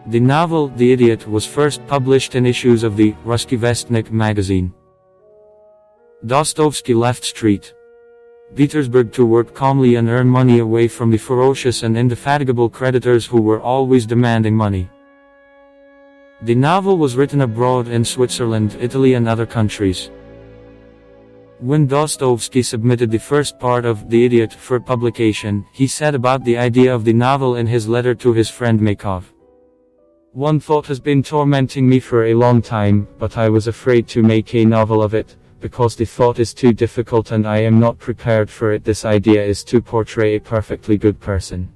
The novel, The Idiot, was first published in issues of the Ruski Vestnik magazine. Dostoevsky left St. Petersburg to work calmly and earn money away from the ferocious and indefatigable creditors who were always demanding money. The novel was written abroad in Switzerland, Italy and other countries. When Dostoevsky submitted the first part of The Idiot for publication, he said about the idea of the novel in his letter to his friend Makov. One thought has been tormenting me for a long time, but I was afraid to make a novel of it, because the thought is too difficult and I am not prepared for it. This idea is to portray a perfectly good person.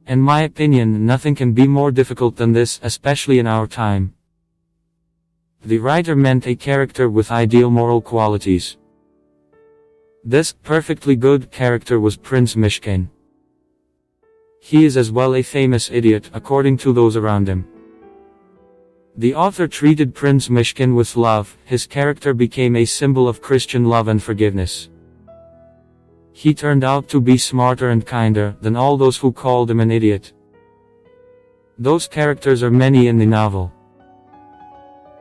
In my opinion, nothing can be more difficult than this, especially in our time. The writer meant a character with ideal moral qualities. This perfectly good character was Prince Mishkin. He is as well a famous idiot, according to those around him. The author treated Prince Mishkin with love. His character became a symbol of Christian love and forgiveness. He turned out to be smarter and kinder than all those who called him an idiot. Those characters are many in the novel.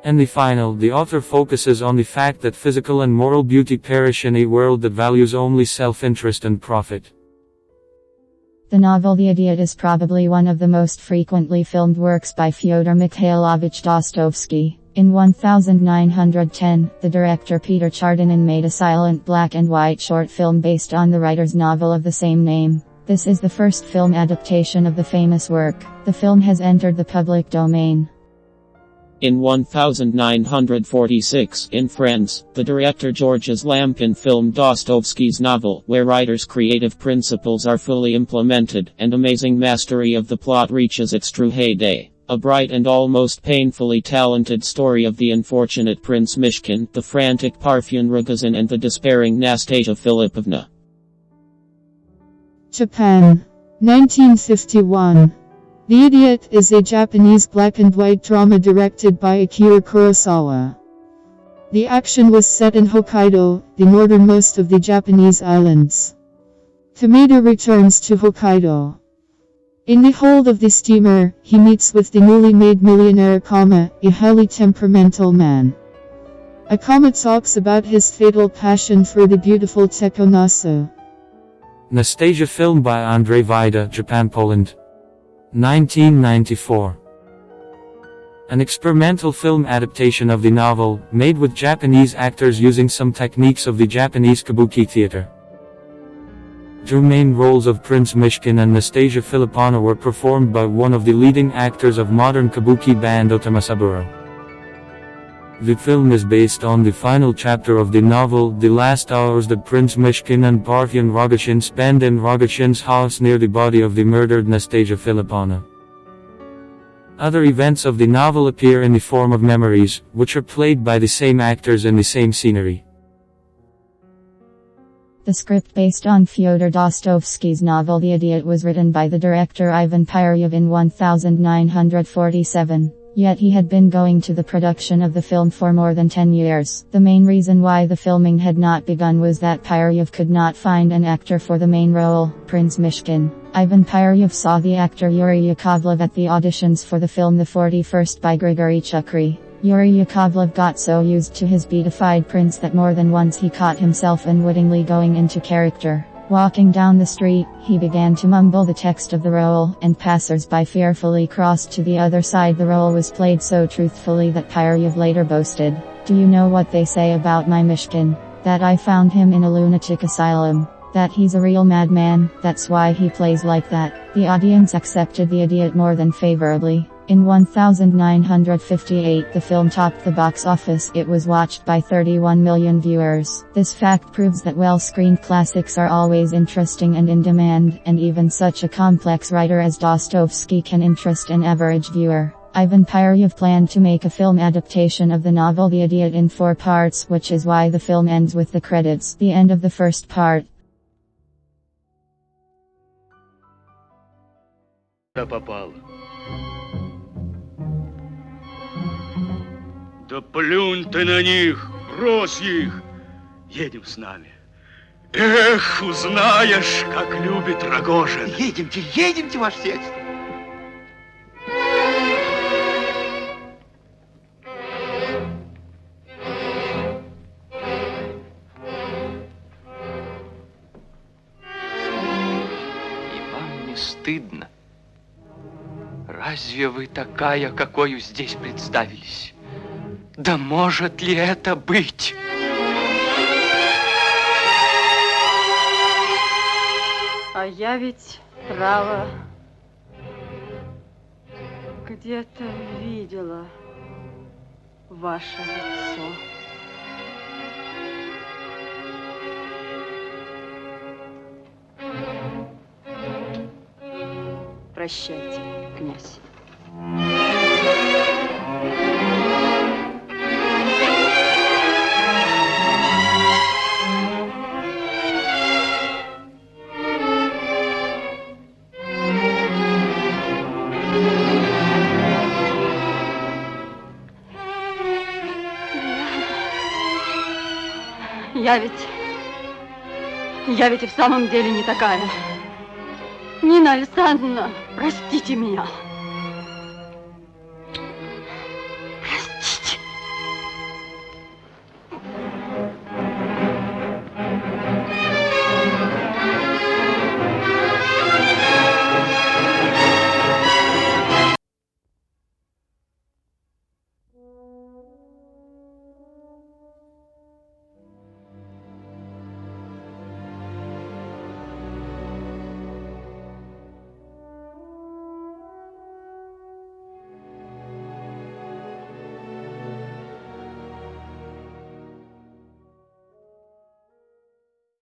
In the final, the author focuses on the fact that physical and moral beauty perish in a world that values only self-interest and profit. The novel The Idiot is probably one of the most frequently filmed works by Fyodor Mikhailovich Dostoevsky. In 1910, the director Peter Chardinin made a silent black and white short film based on the writer's novel of the same name. This is the first film adaptation of the famous work. The film has entered the public domain. In 1946, in France, the director Georges Lampen filmed Dostoevsky's novel, where writer's creative principles are fully implemented, and amazing mastery of the plot reaches its true heyday. A bright and almost painfully talented story of the unfortunate Prince Mishkin, the frantic Parfen Rogozin and the despairing Nastasia Filipovna. Japan. 1951. The Idiot is a Japanese black and white drama directed by Akira Kurosawa. The action was set in Hokkaido, the northernmost of the Japanese islands. Tomato returns to Hokkaido. In the hold of the steamer, he meets with the newly made millionaire, a highly temperamental man. Akama talks about his fatal passion for the beautiful Tekonasu. Nastasia, film by Anджей Вайда, Japan, Poland. 1994. An experimental film adaptation of the novel, made with Japanese actors using some techniques of the Japanese kabuki theater. Two main roles of Prince Mishkin and Nastasia Filipovna were performed by one of the leading actors of modern kabuki band Otomasaburo. The film is based on the final chapter of the novel, the last hours that Prince Mishkin and Parfen Rogozin spend in Rogozhin's house near the body of the murdered Nastasia Filipovna. Other events of the novel appear in the form of memories, which are played by the same actors in the same scenery. The script based on Fyodor Dostoevsky's novel The Idiot was written by the director Ivan Pyryev in 1947. Yet he had been going to the production of the film for more than 10 years. The main reason why the filming had not begun was that Pyryev could not find an actor for the main role, Prince Mishkin. Ivan Pyryev saw the actor Yuri Yakovlev at the auditions for the film The 41st by Grigory Chukri. Yuri Yakovlev got so used to his beatified prince that more than once he caught himself unwittingly going into character. Walking down the street, he began to mumble the text of the role, and passers-by fearfully crossed to the other side. The role was played so truthfully that Pyryev later boasted, "Do you know what they say about my Mishkin? That I found him in a lunatic asylum. That he's a real madman, that's why he plays like that." The audience accepted The Idiot more than favorably. In 1958, the film topped the box office. It was watched by 31 million viewers. This fact proves that well-screened classics are always interesting and in demand, and even such a complex writer as Dostoevsky can interest an average viewer. Ivan Pyryev planned to make a film adaptation of the novel The Idiot in 4 parts, which is why the film ends with the credits. The end of the first part. Да плюнь ты на них, брось их, едем с нами. Эх, узнаешь, как любит Рогожин. Едемте, едемте, ваше сельство. Разве вы такая, какою здесь представились? Да может ли это быть? А я ведь, право, где-то видела ваше лицо. Прощайте, князь. Я ведь и в самом деле не такая. Нина Александровна, простите меня.